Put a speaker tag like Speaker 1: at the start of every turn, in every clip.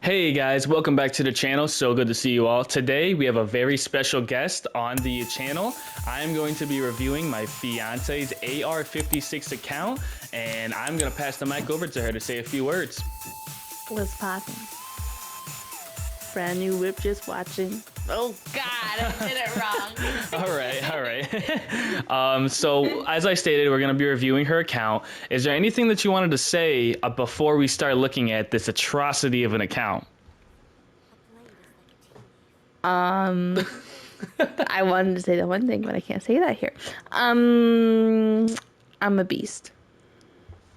Speaker 1: Hey guys, welcome back to the channel. So good to see you all. Today we have a very special guest on the channel. I'm going to be reviewing my fiance's AR-56 account, and I'm going to pass the mic over to her to say a few words.
Speaker 2: What's poppin'? Brand new whip, just watching. Oh God, I did it wrong.
Speaker 1: All right. So as I stated, we're going to be reviewing her account. Is there anything that you wanted to say before we start looking at this atrocity of an account?
Speaker 2: I wanted to say the one thing, but I can't say that here. I'm a beast.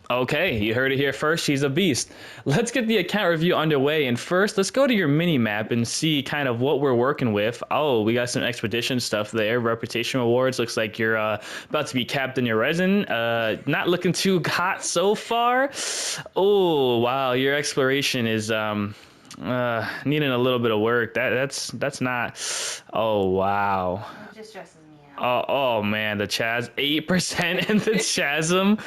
Speaker 1: Okay, you heard it here first. She's a beast. Let's get the account review underway. And first, let's go to your mini map and see kind of what we're working with. Oh, we got some expedition stuff there. Reputation rewards. Looks like you're about to be Captain your resin. Not looking too hot so far. Oh, wow. Your exploration is needing a little bit of work. That's not. Oh, wow.
Speaker 2: It just stresses me out.
Speaker 1: Oh man, the 8% in the chasm,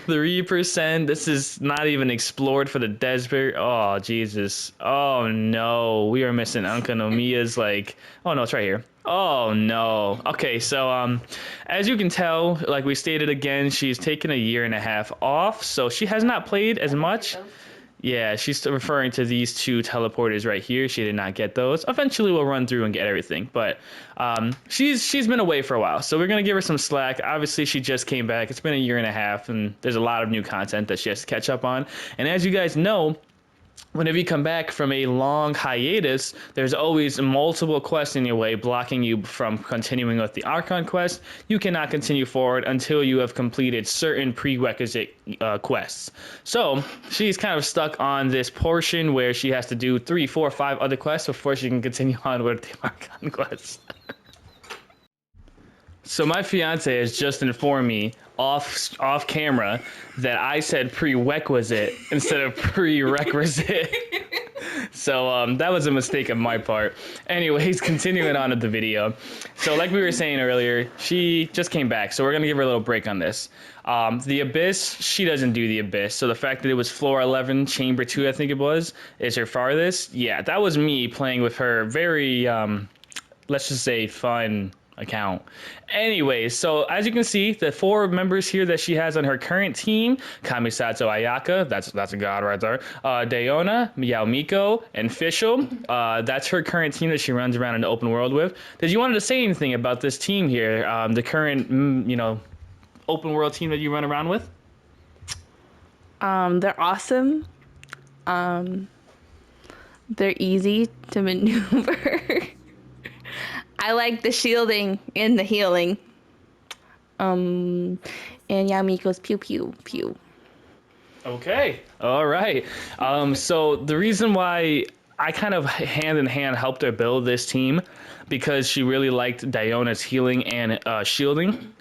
Speaker 1: 3%. This is not even explored for the desert. Oh Jesus. Oh no, we are missing Unkanomiya's oh no, it's right here. Oh no. Okay, so as you can tell, like we stated again, she's taken a year and a half off, so she has not played as much. Yeah, she's referring to these two teleporters right here. She did not get those. Eventually, we'll run through and get everything. But she's been away for a while, so we're gonna give her some slack. Obviously, she just came back. It's been a year and a half, and there's a lot of new content that she has to catch up on. And as you guys know, whenever you come back from a long hiatus, there's always multiple quests in your way blocking you from continuing with the Archon quest. You cannot continue forward until you have completed certain prerequisite quests. So she's kind of stuck on this portion where she has to do 3, 4, 5 other quests before she can continue on with the Archon quests. So my fiance has just informed me off camera that I said prerequisite instead of prerequisite. So that was a mistake on my part. Anyways, continuing on with the video. So like we were saying earlier, she just came back, so we're gonna give her a little break on this. The Abyss, she doesn't do the Abyss. So the fact that it was floor 11, chamber 2, I think it was, is her farthest. Yeah, that was me playing with her very, let's just say fun account. Anyways, so as you can see, the 4 members here that she has on her current team: Kamisato Ayaka, that's a god right there, Dayona, Yaomiko, and Fischl. That's her current team that she runs around in the open world with. Did you want to say anything about this team here, the current, open world team that you run around with?
Speaker 2: They're awesome. They're easy to maneuver. I like the shielding and the healing. And Yamiko's pew pew pew.
Speaker 1: Okay. All right. So the reason why I kind of hand in hand helped her build this team, because she really liked Diona's healing and shielding.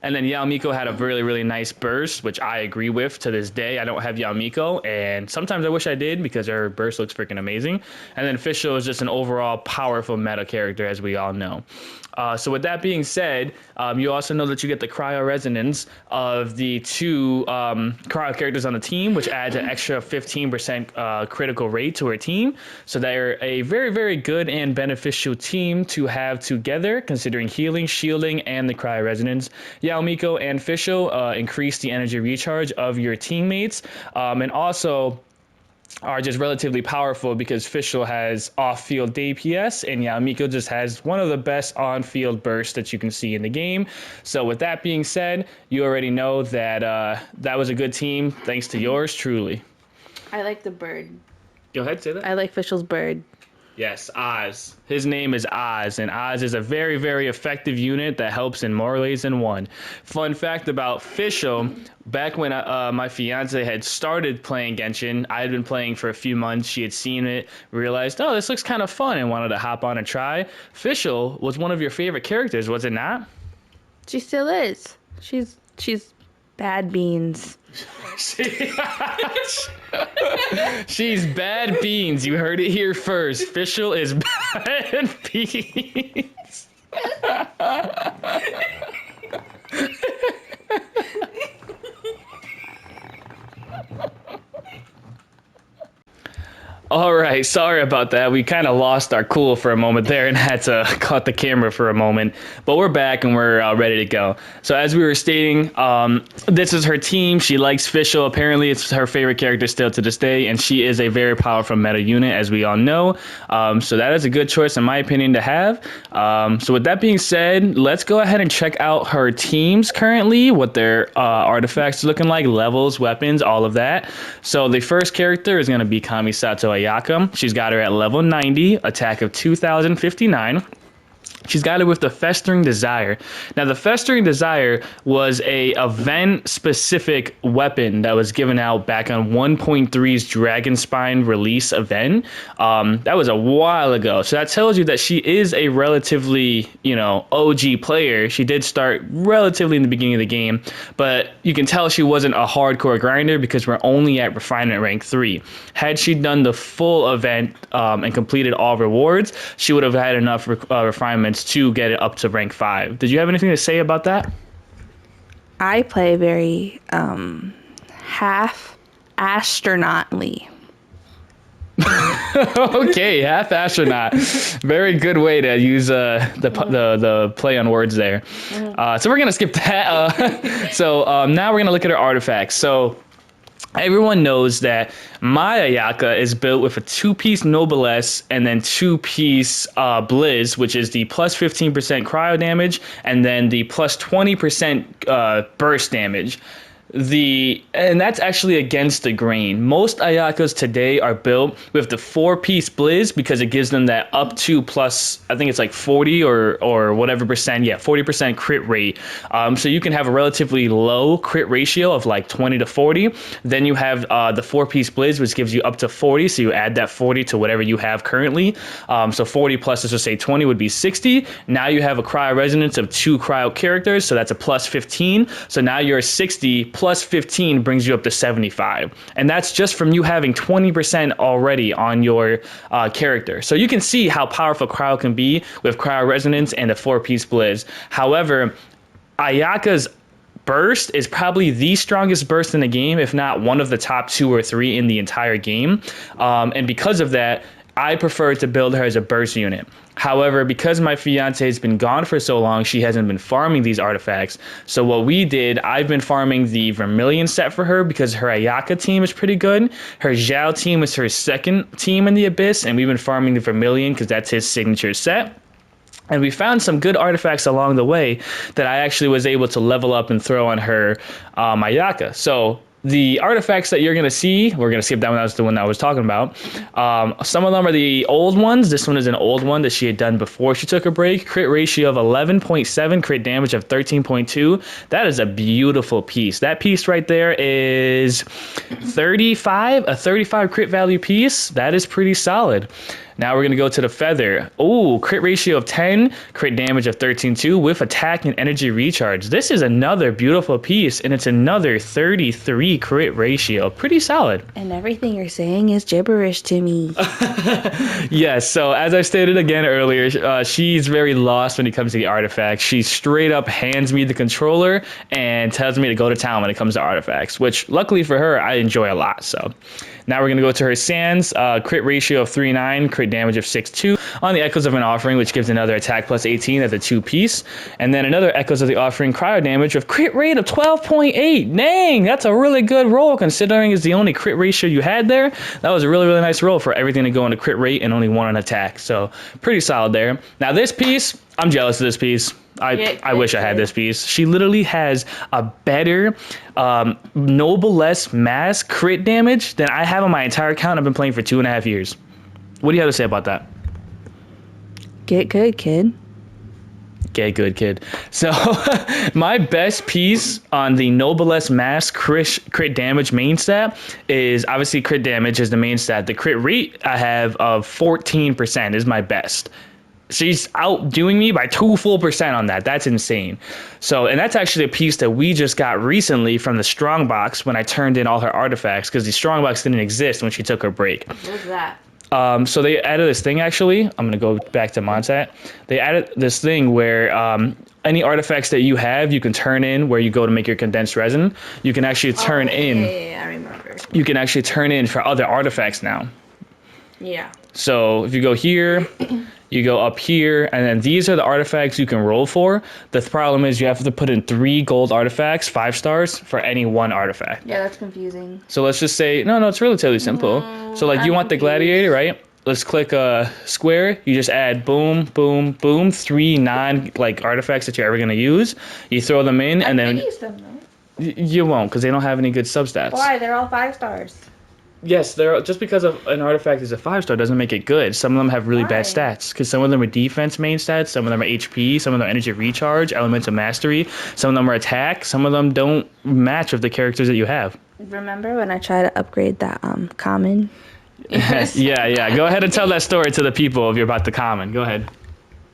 Speaker 1: And then Yaomiko had a really, really nice burst, which I agree with to this day. I don't have Yaomiko, and sometimes I wish I did because her burst looks freaking amazing. And then Fischl is just an overall powerful meta character, as we all know. So with that being said, you also know that you get the cryo resonance of the 2 cryo characters on the team, which adds an extra 15% critical rate to her team. So they're a very, very good and beneficial team to have together, considering healing, shielding, and the cryo resonance. Yaomiko and Fischl increase the energy recharge of your teammates, and also are just relatively powerful because Fischl has off-field DPS and Yaomiko just has one of the best on-field bursts that you can see in the game. So with that being said, you already know that that was a good team thanks to yours truly.
Speaker 2: I like the bird.
Speaker 1: Go ahead, say that.
Speaker 2: I like Fischl's bird.
Speaker 1: Yes, Oz. His name is Oz, and Oz is a very, very effective unit that helps in more ways than one. Fun fact about Fischl, back when my fiance had started playing Genshin, I had been playing for a few months. She had seen it, realized, oh, this looks kind of fun, and wanted to hop on and try. Fischl was one of your favorite characters, was it not?
Speaker 2: She still is. She's bad beans.
Speaker 1: She's bad beans. You heard it here first. Fischl is bad beans. All right. right. Sorry about that. We kind of lost our cool for a moment there and had to cut the camera for a moment. But we're back and we're ready to go. So as we were stating, this is her team. She likes Fischl. Apparently, it's her favorite character still to this day. And she is a very powerful meta unit, as we all know. So that is a good choice, in my opinion, to have. So with that being said, let's go ahead and check out her teams currently, what their artifacts are looking like, levels, weapons, all of that. So the first character is going to be Kamisato Ayaka. She's got her at level 90, attack of 2059. She's got it with the Festering Desire. Now, the Festering Desire was a event-specific weapon that was given out back on 1.3's Dragon Spine release event. That was a while ago. So that tells you that she is a relatively, OG player. She did start relatively in the beginning of the game, but you can tell she wasn't a hardcore grinder because we're only at Refinement Rank 3. Had she done the full event and completed all rewards, she would have had enough refinements to get it up to rank 5. Did you have anything to say about that?
Speaker 2: I play very half astronautly.
Speaker 1: Okay, half astronaut. Very good way to use the play on words there. So we're gonna skip that. So now we're gonna look at her artifacts. So everyone knows that my Ayaka is built with a 2-piece Noblesse and then 2-piece Blizz, which is the plus 15% cryo damage and then the plus 20% burst damage. And that's actually against the grain. Most Ayakas today are built with the 4-piece Blizz because it gives them that up to plus, I think it's like 40 or whatever percent, 40% crit rate. So you can have a relatively low crit ratio of like 20 to 40. Then you have the 4-piece Blizz, which gives you up to 40. So you add that 40 to whatever you have currently. So 40 plus, let's just say 20 would be 60. Now you have a cryo resonance of 2 cryo characters. So that's a plus 15. So now you're 60 plus 15 brings you up to 75. And that's just from you having 20% already on your character. So you can see how powerful cryo can be with cryo resonance and a 4-piece Blizz. However, Ayaka's burst is probably the strongest burst in the game, if not one of the top 2 or 3 in the entire game. And because of that, I prefer to build her as a burst unit. However, because my fiance has been gone for so long, she hasn't been farming these artifacts. So what we did, I've been farming the Vermilion set for her because her Ayaka team is pretty good. Her Zhao team is her second team in the Abyss, and we've been farming the Vermilion because that's his signature set. And we found some good artifacts along the way that I actually was able to level up and throw on her Ayaka. So the artifacts that you're going to see, we're going to skip that one. That was the one I was talking about. Some of them are the old ones. This one is an old one that she had done before she took a break. Crit ratio of 11.7, crit damage of 13.2. That is a beautiful piece. That piece right there is 35, a 35 crit value piece. That is pretty solid. Now we're going to go to the Feather. Oh, crit ratio of 10, crit damage of 13.2 with attack and energy recharge. This is another beautiful piece, and it's another 33 crit ratio. Pretty solid.
Speaker 2: And everything you're saying is gibberish to me.
Speaker 1: Yes, so as I stated again earlier, she's very lost when it comes to the artifacts. She straight up hands me the controller and tells me to go to town when it comes to artifacts, which luckily for her, I enjoy a lot. So now we're going to go to her Sands. Crit ratio of 3.9, crit damage of 6.2 on the Echoes of an Offering, which gives another attack plus 18 as a 2-piece. And then another Echoes of the Offering cryo damage with crit rate of 12.8. Dang, that's a really good roll considering it's the only crit ratio you had there. That was a really, really nice roll for everything to go into crit rate and only 1 on attack. So pretty solid there. Now this piece, I'm jealous of this piece. I wish I had this piece. She literally has a better Noblesse mass crit damage than I have on my entire account. I've been playing for 2.5 years. What do you have to say about that?
Speaker 2: Get good, kid.
Speaker 1: Get good, kid. So my best piece on the Noblesse mass crit damage main stat is obviously crit damage is the main stat. The crit rate I have of 14% is my best. She's outdoing me by 2 full percent on that. That's insane. So, and that's actually a piece that we just got recently from the Strongbox when I turned in all her artifacts because the Strongbox didn't exist when she took her break.
Speaker 2: What's that?
Speaker 1: So they added this thing actually. I'm going to go back to Monsat. They added this thing where any artifacts that you have, you can turn in where you go to make your condensed resin. You can actually turn in.
Speaker 2: Yeah, I remember.
Speaker 1: You can actually turn in for other artifacts now.
Speaker 2: Yeah.
Speaker 1: So if you go here, you go up here, and then these are the artifacts you can roll for. The problem is you have to put in 3 gold artifacts, 5 stars, for any 1 artifact.
Speaker 2: Yeah, that's confusing.
Speaker 1: So let's just say, no, it's relatively simple. So like you want the gladiator, right? Let's click square. You just add boom, boom, boom, 3 like artifacts that you're ever gonna use. You throw them in, and then
Speaker 2: use them though.
Speaker 1: You won't, because they don't have any good substats.
Speaker 2: Why? They're all 5 stars.
Speaker 1: Yes, they're just because of an artifact is a 5-star doesn't make it good. Some of them have really bad stats, because some of them are defense main stats, some of them are HP, some of them are energy recharge, elements of mastery, some of them are attack, some of them don't match with the characters that you have.
Speaker 2: Remember when I tried to upgrade that common?
Speaker 1: Yeah. Go ahead and tell that story to the people if you're about to common. Go ahead.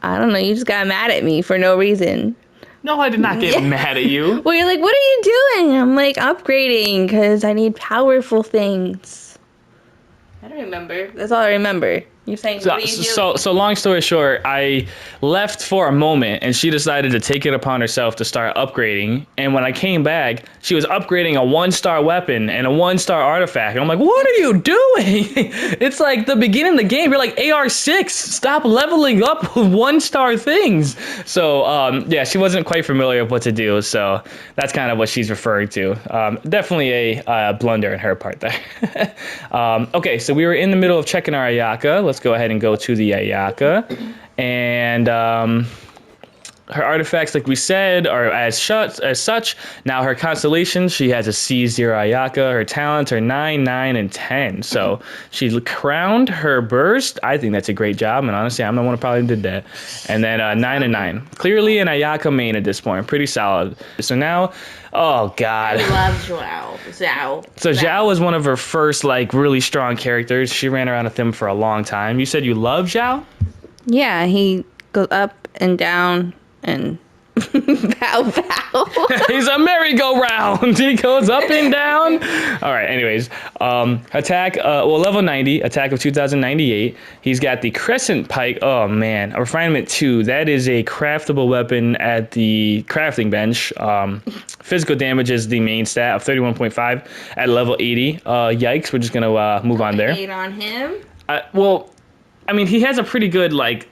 Speaker 2: I don't know. You just got mad at me for no reason.
Speaker 1: No, I did not get mad at you.
Speaker 2: Well, you're like, what are you doing? I'm like, upgrading because I need powerful things. I don't remember. That's all I remember. You're saying, what are you doing?
Speaker 1: So long story short, I left for a moment, and she decided to take it upon herself to start upgrading. And when I came back, she was upgrading a 1-star weapon and a 1-star artifact. And I'm like, what are you doing? It's like the beginning of the game. You're like AR6. Stop leveling up with 1-star things. So yeah, she wasn't quite familiar with what to do. So that's kind of what she's referring to. Definitely a blunder in her part there. Okay, so we were in the middle of checking our Ayaka. Let's go ahead and go to the Ayaka. And her artifacts, like we said, are as such. Now her constellations, she has a C0 Ayaka. Her talents are 9, 9, and 10. So she crowned her burst. I think that's a great job. And honestly, I'm the one who probably did that. And then 9 and 9. Clearly an Ayaka main at this point. Pretty solid. So now, oh God.
Speaker 2: I love Zhao.
Speaker 1: So Zhao was one of her first like really strong characters. She ran around with him for a long time. You said you love Zhao?
Speaker 2: Yeah, he goes up and down and bow.
Speaker 1: He's a merry-go-round. He goes up and down. All right, anyways. Attack, level 90, attack of 2098. He's got the Crescent Pike. Oh, man. A refinement 2. That is a craftable weapon at the crafting bench. Physical damage is the main stat of 31.5 at level 80. Yikes, we're just going to move on there.
Speaker 2: 8 on him?
Speaker 1: Well, I mean, he has a pretty good, like,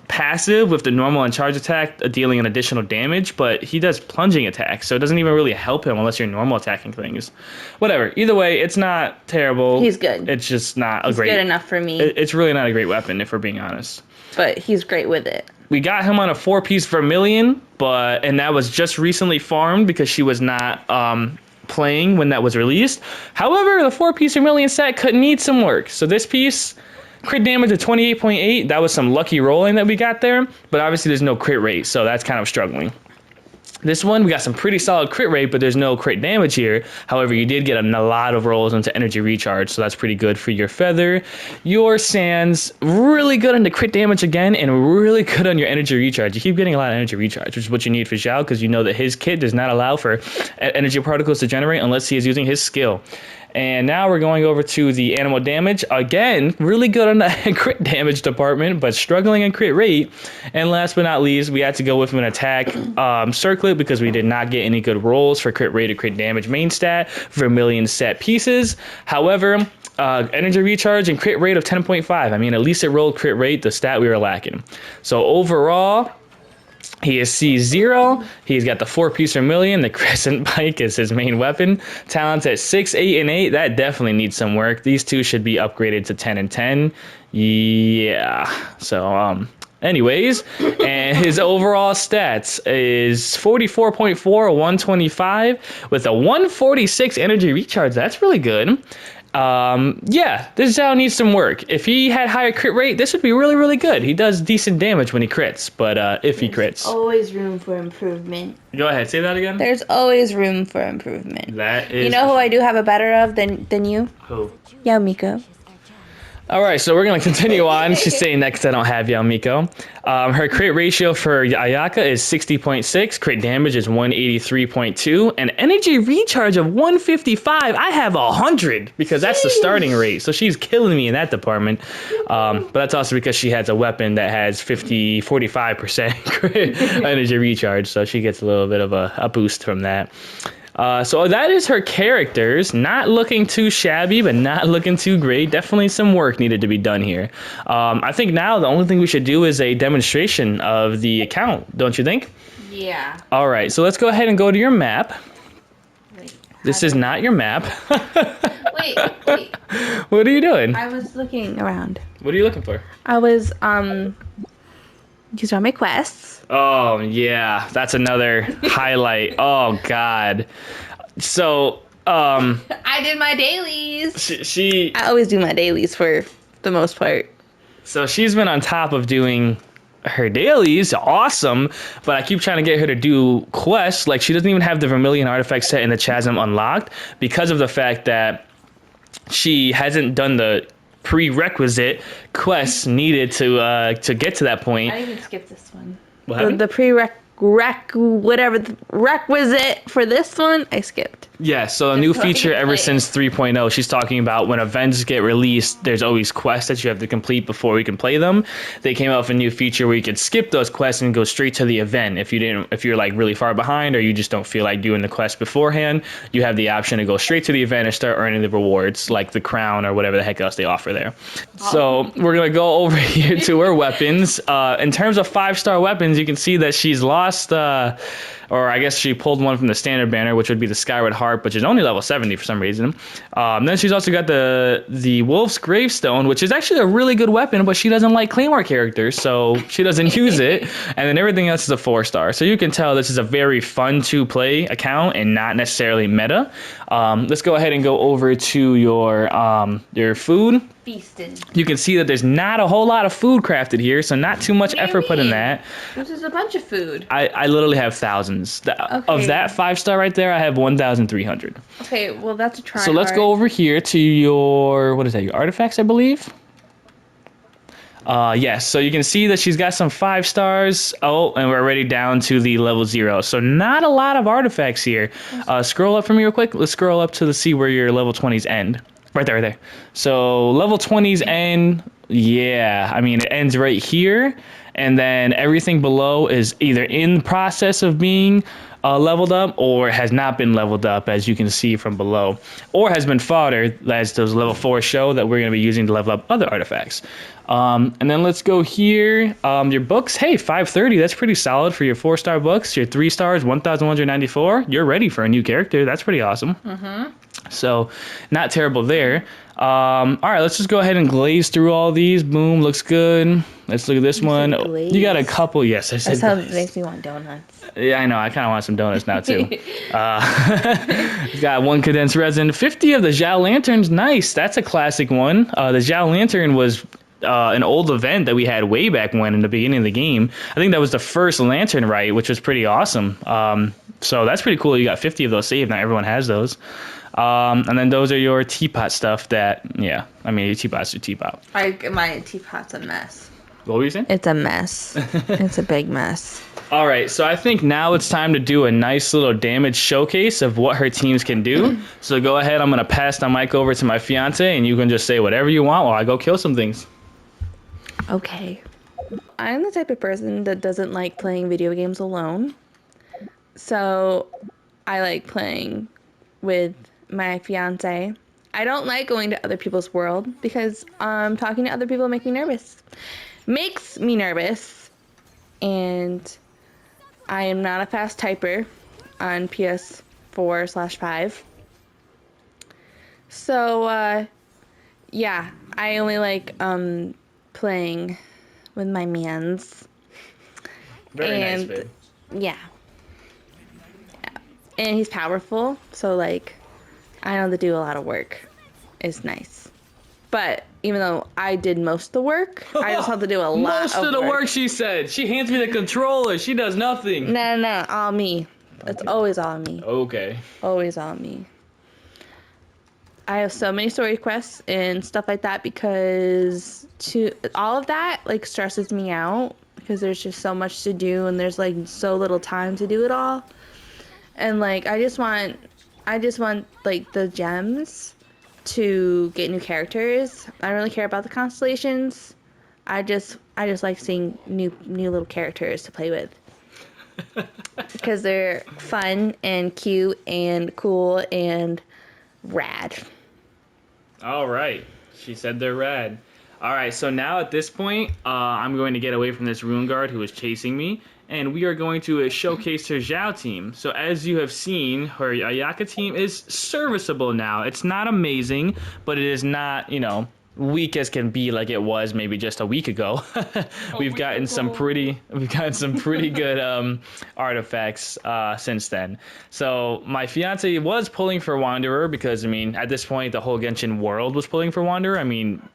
Speaker 1: passive with the normal and charge attack dealing an additional damage, but he does plunging attacks, so it doesn't even really help him unless you're normal attacking things. Whatever. Either way, it's not terrible.
Speaker 2: He's good.
Speaker 1: It's just not
Speaker 2: He's good enough for me.
Speaker 1: It's really not a great weapon, if we're being honest.
Speaker 2: But he's great with it.
Speaker 1: We got him on a 4-piece Vermilion, and that was just recently farmed because she was not playing when that was released. However, the 4-piece Vermilion set could need some work. So this piece, crit damage of 28.8, that was some lucky rolling that we got there, but obviously there's no crit rate, so that's kind of struggling. This one, we got some pretty solid crit rate, but there's no crit damage here. However, you did get a lot of rolls into energy recharge, so that's pretty good for your feather. Your sands, really good on the crit damage again, and really good on your energy recharge. You keep getting a lot of energy recharge, which is what you need for Zhao, because you know that his kit does not allow for energy particles to generate unless he is using his skill. And now we're going over to the animal damage. Again, really good on the crit damage department, but struggling in crit rate. And last but not least, we had to go with an attack circlet because we did not get any good rolls for crit rate or crit damage main stat for Vermilion set pieces. However, energy recharge and crit rate of 10.5. I mean, at least it rolled crit rate, the stat we were lacking. So overall, he is C0. He's got the 4-piece Vermilion. The Crescent Pike is his main weapon. Talents at 6, 8, and 8. That definitely needs some work. These two should be upgraded to 10 and 10. Yeah. So, anyways, and his overall stats is 44.4, 125 with a 146 energy recharge. That's really good. Yeah, this Zhao needs some work. If he had higher crit rate, this would be really, really good. He does decent damage when he crits, but if he crits.
Speaker 2: Always room for improvement.
Speaker 1: Go ahead, say that again.
Speaker 2: There's always room for improvement.
Speaker 1: That is.
Speaker 2: You know who I do have a better of than you?
Speaker 1: Who?
Speaker 2: Yao Miko.
Speaker 1: All right, so we're going to continue on. She's saying next I don't have Yao Miko. Her crit ratio for Ayaka is 60.6. Crit damage is 183.2. And energy recharge of 155. I have 100 because that's the starting rate. So she's killing me in that department. But that's also because she has a weapon that has 45% crit energy recharge. So she gets a little bit of a boost from that. So that is her characters. Not looking too shabby, but not looking too great. Definitely some work needed to be done here. I think now the only thing we should do is a demonstration of the account, don't you think?
Speaker 2: Yeah.
Speaker 1: All right, so let's go ahead and go to your map.
Speaker 2: Wait,
Speaker 1: this is not your map.
Speaker 2: wait.
Speaker 1: What are you doing?
Speaker 2: I was looking around.
Speaker 1: What are you looking for?
Speaker 2: I was, these are my quests.
Speaker 1: Oh, yeah. That's another highlight. Oh, God. So,
Speaker 2: I did my dailies.
Speaker 1: she
Speaker 2: I always do my dailies for the most part.
Speaker 1: So she's been on top of doing her dailies, awesome, but I keep trying to get her to do quests. Like, she doesn't even have the Vermilion artifact set in the Chasm unlocked because of the fact that she hasn't done the prerequisite quests needed to get to that point.
Speaker 2: I even skipped this one.
Speaker 1: What happened?
Speaker 2: The requisite for this one, I skipped.
Speaker 1: Yeah, so a new feature ever since 3.0, she's talking about when events get released, there's always quests that you have to complete before we can play them. They came out with a new feature where you could skip those quests and go straight to the event. If you're like really far behind or you just don't feel like doing the quest beforehand, you have the option to go straight to the event and start earning the rewards, like the crown or whatever the heck else they offer there. So we're gonna go over here to her weapons. In terms of 5-star weapons, you can see that she's lost, or I guess she pulled one from the standard banner, which would be the Skyward Harp, which is only level 70 for some reason. Then she's also got the Wolf's Gravestone, which is actually a really good weapon, but she doesn't like Claymore characters, so she doesn't use it. And then everything else is a 4-star. So you can tell this is a very fun to play account and not necessarily meta. Let's go ahead and go over to your food.
Speaker 2: Feasting.
Speaker 1: You can see that there's not a whole lot of food crafted here, so not too much effort put in that.
Speaker 2: This is a bunch of food.
Speaker 1: I literally have thousands. Of that 5-star right there, I have 1,300.
Speaker 2: Okay, well, that's a try.
Speaker 1: So let's go over here to your, what is that, your artifacts, I believe? Yes, so you can see that she's got some 5 stars. Oh, and we're already down to the level 0. So not a lot of artifacts here. Scroll up for me real quick. Let's scroll up to see where your level 20s end. Right there, right there. So level 20s end, yeah, I mean, it ends right here. And then everything below is either in the process of being leveled up or has not been leveled up, as you can see from below. Or has been fodder, as those level 4 show, that we're going to be using to level up other artifacts. And then let's go here. Your books, hey, 530, that's pretty solid for your 4-star books. Your 3 stars, 1,194. You're ready for a new character. That's pretty awesome. Mm-hmm. So not terrible there. All right, let's just go ahead and glaze through all these. Boom, looks good. Let's look at this one.
Speaker 2: Glaze?
Speaker 1: You got a couple. Yes, I said
Speaker 2: That
Speaker 1: glaze.
Speaker 2: makes me want donuts.
Speaker 1: Yeah, I know. I kind of want some donuts now, too. Got 1 condensed resin. 50 of the Zhao Lanterns. Nice. That's a classic one. The Zhao Lantern was an old event that we had way back when in the beginning of the game. I think that was the first lantern, right, which was pretty awesome. So that's pretty cool. You got 50 of those saved. Not everyone has those. And then those are your teapot stuff that, yeah, I mean, your teapot's your teapot.
Speaker 2: My teapot's a mess.
Speaker 1: What were you saying?
Speaker 2: It's a mess. It's a big mess.
Speaker 1: All right, so I think now it's time to do a nice little damage showcase of what her teams can do. So go ahead, I'm going to pass the mic over to my fiance, and you can just say whatever you want while I go kill some things.
Speaker 2: Okay. I'm the type of person that doesn't like playing video games alone. So I like playing with my fiance. I don't like going to other people's world because talking to other people makes me nervous. And I am not a fast typer on PS4/5. So yeah, I only like playing with my mans.
Speaker 1: Very nice, babe.
Speaker 2: Yeah. And he's powerful, so like I don't have to do a lot of work. It's nice. But even though I did most of the work, I just have to do a lot of work.
Speaker 1: Most of the work, she said. She hands me the controller. She does nothing.
Speaker 2: No, all me. It's always all me.
Speaker 1: Okay.
Speaker 2: Always all me. I have so many story quests and stuff like that because all of that like stresses me out because there's just so much to do and there's like so little time to do it all. And like I just want like the gems to get new characters. I don't really care about the constellations. I just like seeing new little characters to play with. Because they're fun and cute and cool and rad.
Speaker 1: All right. She said they're rad. All right, so now at this point, I'm going to get away from this Rune Guard who is chasing me, and we are going to showcase her Zhao team. So as you have seen, her Ayaka team is serviceable now. It's not amazing, but it is not, weak as can be like it was maybe just a week ago. we've gotten some pretty good artifacts since then. So my fiance was pulling for Wanderer because at this point the whole Genshin world was pulling for Wanderer.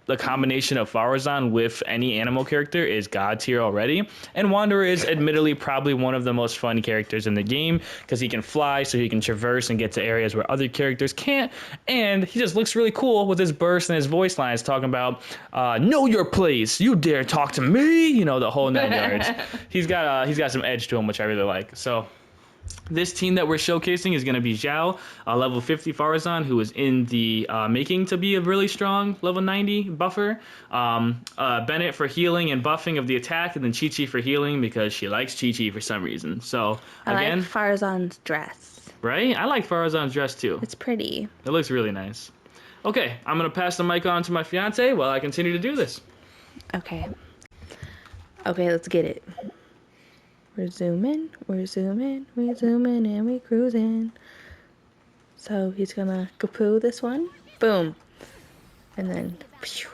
Speaker 1: The combination of Farazan with any animal character is god tier already, and Wanderer is admittedly probably one of the most fun characters in the game because he can fly, so he can traverse and get to areas where other characters can't, and he just looks really cool with his burst and his voice lines talking about know your place, you dare talk to me, the whole 9 yards. He's got some edge to him, which I really like. So this team that we're showcasing is going to be Zhao, level 50 Farazan, who is in the making to be a really strong level 90 buffer. Bennett for healing and buffing of the attack, and then Chi-Chi for healing because she likes Chi-Chi for some reason. So again,
Speaker 2: I like Farazan's dress.
Speaker 1: Right? I like Farazan's dress too.
Speaker 2: It's pretty.
Speaker 1: It looks really nice. Okay, I'm going to pass the mic on to my fiance while I continue to do this.
Speaker 2: Okay, let's get it. We're zooming, and we cruising. So he's gonna kapoo this one. Boom. And then, phew.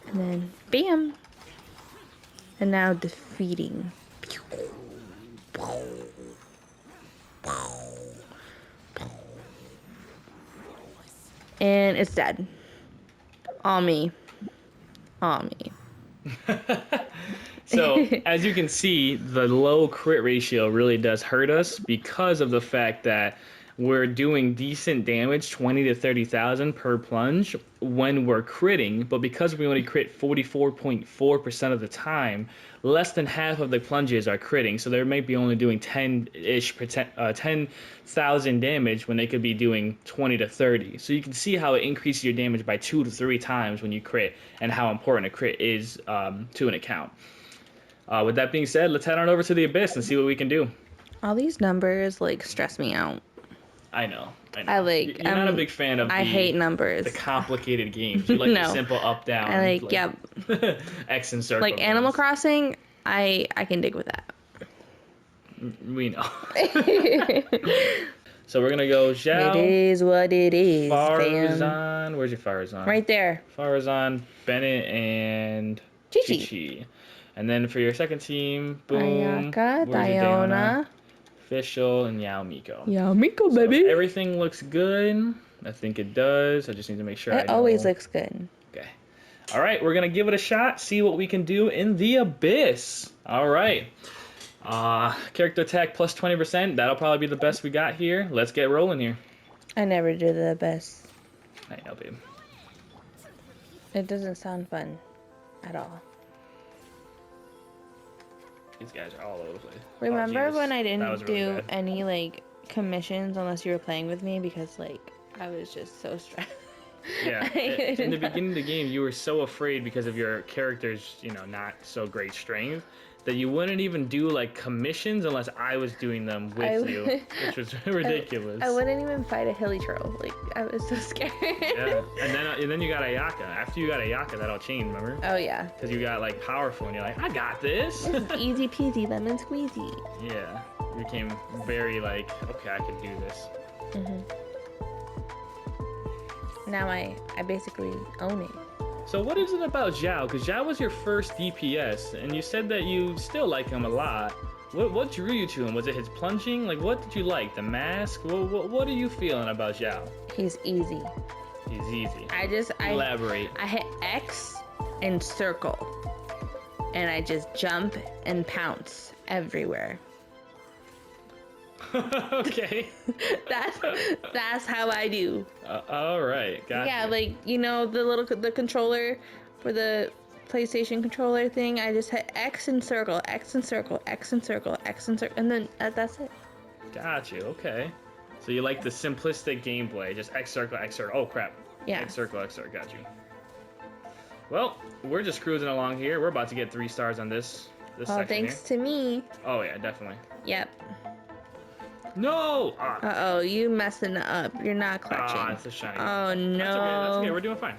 Speaker 2: And then, bam. And now defeating. And it's dead. All me.
Speaker 1: So, as you can see, the low crit ratio really does hurt us because of the fact that we're doing decent damage, 20 to 30,000 per plunge when we're critting, but because we only crit 44.4% of the time, less than half of the plunges are critting, so they might be only doing 10,000 damage when they could be doing 20 to 30. So you can see how it increases your damage by 2 to 3 times when you crit, and how important a crit is to an account. With that being said, let's head on over to the Abyss and see what we can do.
Speaker 2: All these numbers stress me out.
Speaker 1: I know.
Speaker 2: You're
Speaker 1: not a big fan of
Speaker 2: I hate numbers.
Speaker 1: The complicated games. You like the simple up down.
Speaker 2: Yep.
Speaker 1: X and circle.
Speaker 2: Like Animal Crossing, I can dig with that.
Speaker 1: We know. So we're gonna go Zhao.
Speaker 2: It is what it is.
Speaker 1: Farazan.
Speaker 2: Fam.
Speaker 1: Where's your Farazan?
Speaker 2: Right there.
Speaker 1: Farazan, Bennett, and Chi-Chi. And then for your second team, boom.
Speaker 2: Ayaka, Diona,
Speaker 1: Official, and Yao Miko.
Speaker 2: Baby.
Speaker 1: Everything looks good. I think it does. I just need to make sure.
Speaker 2: It always looks good.
Speaker 1: Okay. All right, we're gonna give it a shot. See what we can do in the Abyss. All right. Character attack plus 20%. That'll probably be the best we got here. Let's get rolling here.
Speaker 2: I never do the best.
Speaker 1: I know, babe.
Speaker 2: It doesn't sound fun at all.
Speaker 1: These guys are all over the place.
Speaker 2: Remember when I didn't
Speaker 1: really
Speaker 2: do
Speaker 1: bad.
Speaker 2: any commissions unless you were playing with me because I was just so stressed.
Speaker 1: Yeah. In the beginning of the game, you were so afraid because of your character's, not so great strength that you wouldn't even do commissions unless I was doing them with you, which was ridiculous.
Speaker 2: I wouldn't even fight a hilly troll. I was so scared.
Speaker 1: Yeah. And then you got Ayaka. After you got Ayaka, that all changed, remember?
Speaker 2: Oh yeah.
Speaker 1: Because you got powerful and you're like, I got this.
Speaker 2: This is easy peasy lemon squeezy.
Speaker 1: Yeah. You became very okay, I can do this.
Speaker 2: Now I basically own it.
Speaker 1: So what is it about Zhao? Because Zhao was your first DPS, and you said that you still like him a lot. What drew you to him? Was it his plunging? What did you like? The mask? What are you feeling about Zhao?
Speaker 2: He's easy.
Speaker 1: He's easy.
Speaker 2: Elaborate. I hit X and circle, and I just jump and pounce everywhere.
Speaker 1: Okay.
Speaker 2: That's how I do.
Speaker 1: All right, gotcha.
Speaker 2: Yeah, the controller for the PlayStation controller thing. I just hit X and circle, X and circle, X and circle, X and circle, and then that's it.
Speaker 1: Got you. Okay. So you like the simplistic gameplay, just X circle, X circle. Oh crap.
Speaker 2: Yeah.
Speaker 1: X circle, X circle. Got you. Well, we're just cruising along here. We're about to get 3 stars on this. this
Speaker 2: Oh,
Speaker 1: section
Speaker 2: thanks
Speaker 1: here.
Speaker 2: to me.
Speaker 1: Oh yeah, definitely.
Speaker 2: Yep.
Speaker 1: No!
Speaker 2: Uh-oh, you messing up. You're not clutching.
Speaker 1: It's a shiny.
Speaker 2: Oh, no.
Speaker 1: That's okay. We're doing fine.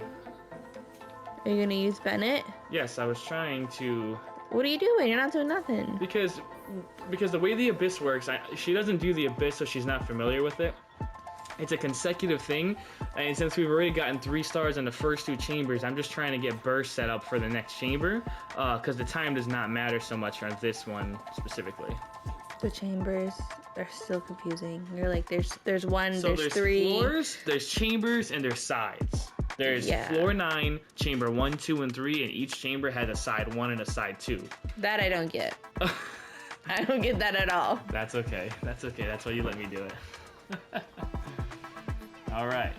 Speaker 2: Are you gonna use Bennett?
Speaker 1: Yes, I was trying to...
Speaker 2: What are you doing? You're not doing nothing.
Speaker 1: Because the way the Abyss works, she doesn't do the Abyss, so she's not familiar with it. It's a consecutive thing, and since we've already gotten 3 stars in the first 2 chambers, I'm just trying to get burst set up for the next chamber, because the time does not matter so much on this one specifically.
Speaker 2: The chambers are still confusing. You're like, there's one,
Speaker 1: So
Speaker 2: there's 3.
Speaker 1: Floors, there's chambers, and there's sides. There's floor 9, chamber 1, 2, and 3, and each chamber has a side 1 and a side 2.
Speaker 2: That I don't get. I don't get that at all.
Speaker 1: That's okay. That's okay. That's why you let me do it. All right.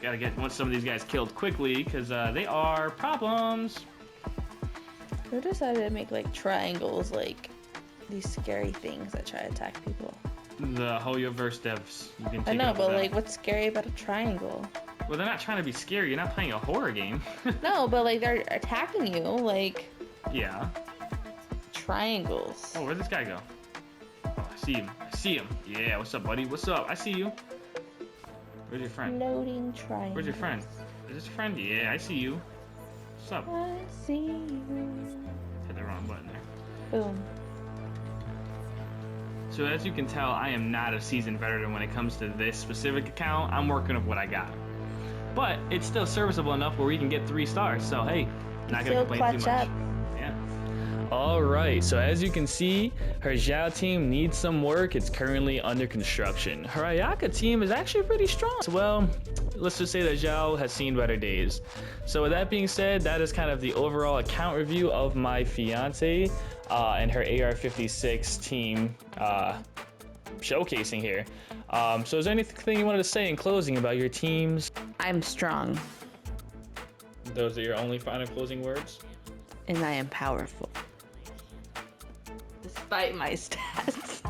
Speaker 1: Gotta get some of these guys killed quickly because they are problems.
Speaker 2: Who decided to make like triangles, like these scary things that try to attack people?
Speaker 1: The Hoyoverse devs. You can take
Speaker 2: I know,
Speaker 1: up
Speaker 2: but
Speaker 1: with them.
Speaker 2: like, what's scary about a triangle?
Speaker 1: Well, they're not trying to be scary. You're not playing a horror game.
Speaker 2: No, but like they're attacking you, like
Speaker 1: Yeah.
Speaker 2: triangles.
Speaker 1: Oh, where'd this guy go? Oh, I see him. I see him. Yeah, what's up, buddy? What's up? I see you. Where's your friend?
Speaker 2: Loading triangles.
Speaker 1: Where's your friend? Is this your friend? Yeah, I see you. What's up?
Speaker 2: I see you.
Speaker 1: Hit the wrong button there.
Speaker 2: Boom.
Speaker 1: So as you can tell, I am not a seasoned veteran when it comes to this specific account. I'm working with what I got. But it's still serviceable enough where we can get 3 stars. So hey, not gonna
Speaker 2: Still
Speaker 1: complain too
Speaker 2: clutch
Speaker 1: much.
Speaker 2: up.
Speaker 1: All right, so as you can see, her Zhao team needs some work. It's currently under construction. Her Ayaka team is actually pretty strong. Well, let's just say that Zhao has seen better days. So with that being said, that is kind of the overall account review of my fiance and her AR-56 team showcasing here. So is there anything you wanted to say in closing about your teams?
Speaker 2: I'm strong.
Speaker 1: Those are your only final closing words?
Speaker 2: And I am powerful. Despite my stats.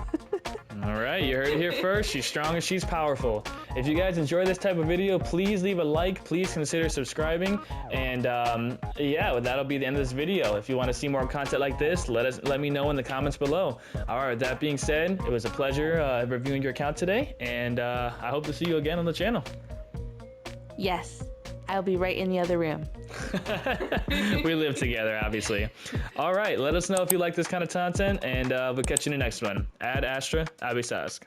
Speaker 1: All right, you heard it here first. She's strong and she's powerful. If you guys enjoy this type of video, please leave a like. Please consider subscribing. And yeah, well, that'll be the end of this video. If you want to see more content like this, let me know in the comments below. All right, with that being said, it was a pleasure reviewing your account today. And I hope to see you again on the channel.
Speaker 2: Yes, I'll be right in the other room.
Speaker 1: We live together, obviously. All right, let us know if you like this kind of content, and we'll catch you in the next one. Ad Astra, Abisask.